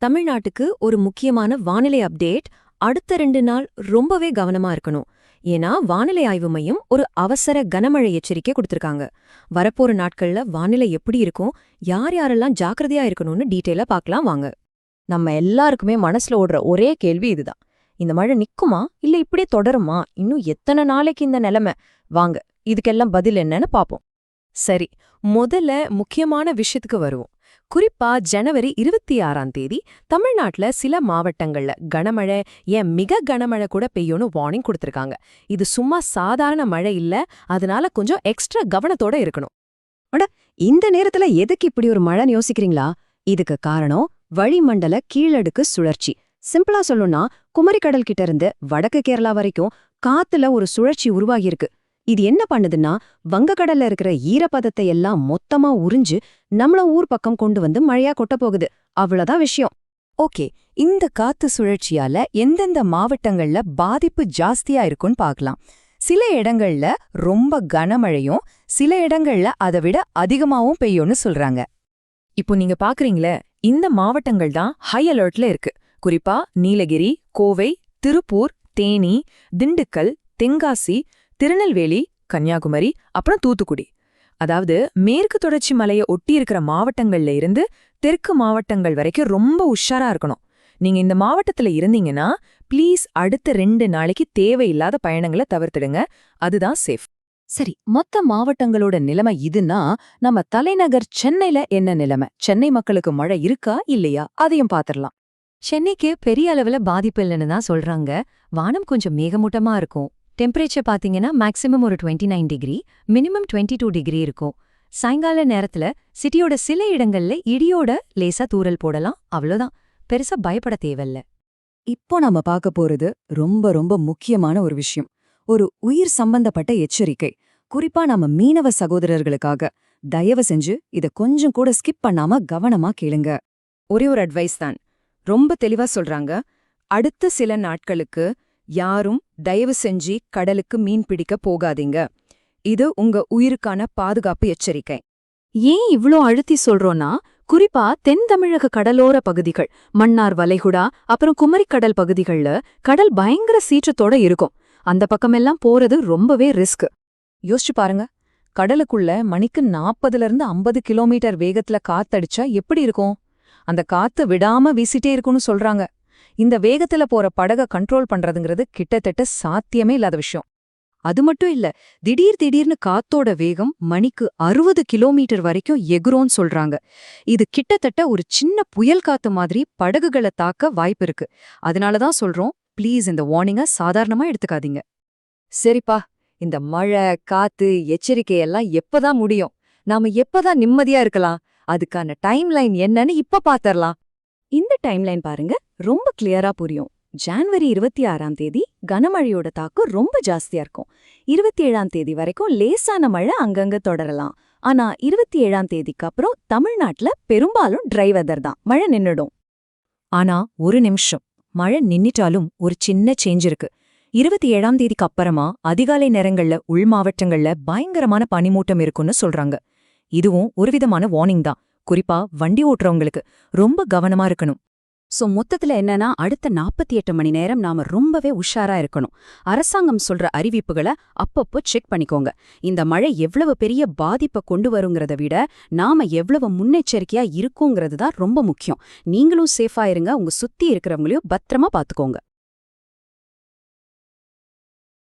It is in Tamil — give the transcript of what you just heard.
தமிழ்நாட்டுக்கு ஒரு முக்கியமான வானிலை அப்டேட். அடுத்த 2 நாள் ரொம்பவே கவனமா இருக்கணும். ஏன்னா வானிலை ஆய்வு மையம் ஒரு அவசர கனமழை எச்சரிக்கை கொடுத்திருக்காங்க. வரப்போற நாட்கள்ல வானிலை எப்படி இருக்கும், யார் யாரெல்லாம் ஜாக்கிரதையா இருக்கணும்னு டீட்டெயிலா பார்க்கலாம் வாங்க. நம்ம எல்லாருக்குமே மனசுல ஓடுற ஒரே கேள்வி இதுதான். இந்த மழை நிக்குமா இல்ல இப்படியே தொடருமா? இன்னும் எத்தனை நாளைக்கு இந்த நிலைமை? வாங்க, இதுக்கெல்லாம் பதில் என்னன்னு பாப்போம். சரி, முதல்ல முக்கியமான விஷயத்துக்கு வருவோம். குறிப்பா ஜனவரி 26ஆம் தேதி தமிழ்நாட்டுல சில மாவட்டங்கள்ல கனமழை, ஏன் மிக கனமழை கூட பெய்யும்னு வார்னிங் கொடுத்திருக்காங்க. இது சும்மா சாதாரண மழை இல்ல, அதனால கொஞ்சம் எக்ஸ்ட்ரா கவனத்தோட இருக்கணும். இந்த நேரத்துல எதுக்கு இப்படி ஒரு மழைன்னு யோசிக்கிறீங்களா? இதுக்கு காரணம் வளிமண்டல கீழடுக்கு சுழற்சி. சிம்பிளா சொல்லணும்னா, குமரிக்கடல் கிட்ட இருந்து வடக்கு கேரளா வரைக்கும் காத்துல ஒரு சுழற்சி உருவாகியிருக்கு. இது என்ன பண்ணுதுன்னா, வங்கக்கடல்ல இருக்கிற ஈரப்பதத்தை எல்லாம் மொத்தமா உறிஞ்சு நம்மள ஊர் பக்கம் கொண்டு வந்து மழையா கொட்ட போகுது. அவ்வளவுதான் விஷயம். ஓகே, இந்த காத்து சுழற்சியால எந்தெந்த மாவட்டங்கள்ல பாதிப்பு ஜாஸ்தியா இருக்குன்னு பார்க்கலாம். சில இடங்கள்ல ரொம்ப கனமழையும், சில இடங்கள்ல அதை விட அதிகமாவும் பெய்யும்னு சொல்றாங்க. இப்போ நீங்க பாக்குறீங்களே, இந்த மாவட்டங்கள் தான் ஹை அலர்ட்ல இருக்கு. குறிப்பா நீலகிரி, கோவை, திருப்பூர், தேனி, திண்டுக்கல், தென்காசி, திருநெல்வேலி, கன்னியாகுமரி, அப்புறம் தூத்துக்குடி. அதாவது மேற்கு தொடர்ச்சி மலையை ஒட்டி இருக்கிற மாவட்டங்கள்ல இருந்து தெற்கு மாவட்டங்கள் வரைக்கும் ரொம்ப உஷாரா இருக்கணும். நீங்க இந்த மாவட்டத்துல இருந்தீங்கன்னா ப்ளீஸ் அடுத்த 2 நாளைக்கு தேவையில்லாத பயணங்களை தவிர்த்துடுங்க. அதுதான் சேஃப். சரி, மொத்த மாவட்டங்களோட நிலைமை இதுன்னா, நம்ம தலைநகர் சென்னையில என்ன நிலைமை? சென்னை மக்களுக்கு மழை இருக்கா இல்லையா? அதையும் பாத்திரலாம். சென்னைக்கு பெரிய அளவுல பாதிப்பு இல்லைன்னு தான் சொல்றாங்க. வானம் கொஞ்சம் மேகமூட்டமா இருக்கும். டெம்பரேச்சர் பாத்தீங்கன்னா மேக்ஸிமம் ஒரு 29 டிகிரி, மினிமம் 22 டிகிரி இருக்கும். சாயங்கால நேரத்துல சிட்டியோட சில இடங்கள்ல இடியோட லேசா தூறல் போடலாம். அவ்வளோதான், பெருசா பயப்பட தேவையில்ல. இப்போ நம்ம பார்க்க போறது ரொம்ப ரொம்ப முக்கியமான ஒரு விஷயம். ஒரு உயிர் சம்பந்தப்பட்ட எச்சரிக்கை. குறிப்பா நம்ம மீனவ சகோதரர்களுக்காக. தயவு செஞ்சு இத கொஞ்சம் கூட ஸ்கிப் பண்ணாம கவனமா கேளுங்க. ஒரே ஒரு அட்வைஸ் தான், ரொம்ப தெளிவா சொல்றாங்க. அடுத்த சில நாட்களுக்கு யாரும் தயவு செஞ்சு கடலுக்கு மீன் பிடிக்க போகாதீங்க. இது உங்க உயிருக்கான பாதுகாப்பு எச்சரிக்கை. ஏன் இவ்ளோ அழுத்தி சொல்றோம்னா, குறிப்பா தென் தமிழக கடலோர பகுதிகள், மன்னார் வளைகுடா, அப்புறம் குமரிக்கடல் பகுதிகள்ல கடல் பயங்கர சீற்றத்தோட இருக்கும். அந்த பக்கமெல்லாம் போறது ரொம்பவே ரிஸ்க். யோசிச்சு பாருங்க, கடலுக்குள்ள மணிக்கு 40-50 கிலோமீட்டர் வேகத்துல காத்தடிச்சா எப்படி இருக்கும்? அந்த காத்து விடாம வீசிட்டே இருக்கும்னு சொல்றாங்க. இந்த வேகத்துல போற படக கண்ட்ரோல் பண்றதுங்கிறது கிட்டத்தட்ட சாத்தியமே இல்லாத விஷயம். அது மட்டும் இல்ல, திடீர்னு காத்தோட வேகம் மணிக்கு 60 கிலோமீட்டர் வரைக்கும் எகுரோன்னு சொல்றாங்க. இது கிட்டத்தட்ட ஒரு சின்ன புயல் காத்து மாதிரி படகுகளை தாக்க வாய்ப்பு இருக்கு. அதனாலதான் சொல்றோம், ப்ளீஸ் இந்த வார்னிங்க சாதாரணமா எடுத்துக்காதீங்க. சரிப்பா, இந்த மழை, காத்து, எச்சரிக்கையெல்லாம் எப்பதான் முடியும்? நாம எப்பதான் நிம்மதியா இருக்கலாம்? அதுக்கான டைம்லைன் என்னன்னு இப்ப பாத்தரலாம். இந்த டைம்லைன் பாருங்க, ரொம்ப கிளியரா புரியும். ஜனவரி 26ஆம் தேதி கனமழையோட தாக்கம் ரொம்ப ஜாஸ்தியா இருக்கும். 27ஆம் தேதி வரைக்கும் லேசான மழை அங்கங்க தொடரலாம். ஆனா 27ஆம் தேதிக்கு அப்புறம் தமிழ்நாட்டுல பெரும்பாலும் ட்ரை வெதர் தான், மழை நின்னுடும். ஆனா ஒரு நிமிஷம், மழை நின்னிட்டாலும் ஒரு சின்ன சேஞ்ச் இருக்கு. 27ஆம் தேதிக்கு அப்புறமா அதிகாலை நேரங்கள்ல உள் மாவட்டங்கள்ல பயங்கரமான பனிமூட்டம் இருக்குன்னு சொல்றாங்க. இதுவும் ஒருவிதமான வார்னிங் தான். குறிப்பா வண்டி ஓட்டுறவங்களுக்கு ரொம்ப கவனமா இருக்கணும். மொத்தத்துல என்னன்னா, அடுத்த 48 மணி நேரம் நாம ரொம்பவே உஷாரா இருக்கணும். அரசாங்கம் சொல்ற அறிவிப்புகளை அப்பப்போ செக் பண்ணிக்கோங்க. இந்த மழை எவ்வளவு பெரிய பாதிப்பை கொண்டு வருங்கிறத விட நாம எவ்வளவு முன்னெச்சரிக்கையா இருக்கோங்கிறது தான் ரொம்ப முக்கியம். நீங்களும் சேஃபா இருங்க, உங்க சுத்தி இருக்கிறவங்களையும் பத்திரமா பாத்துக்கோங்க.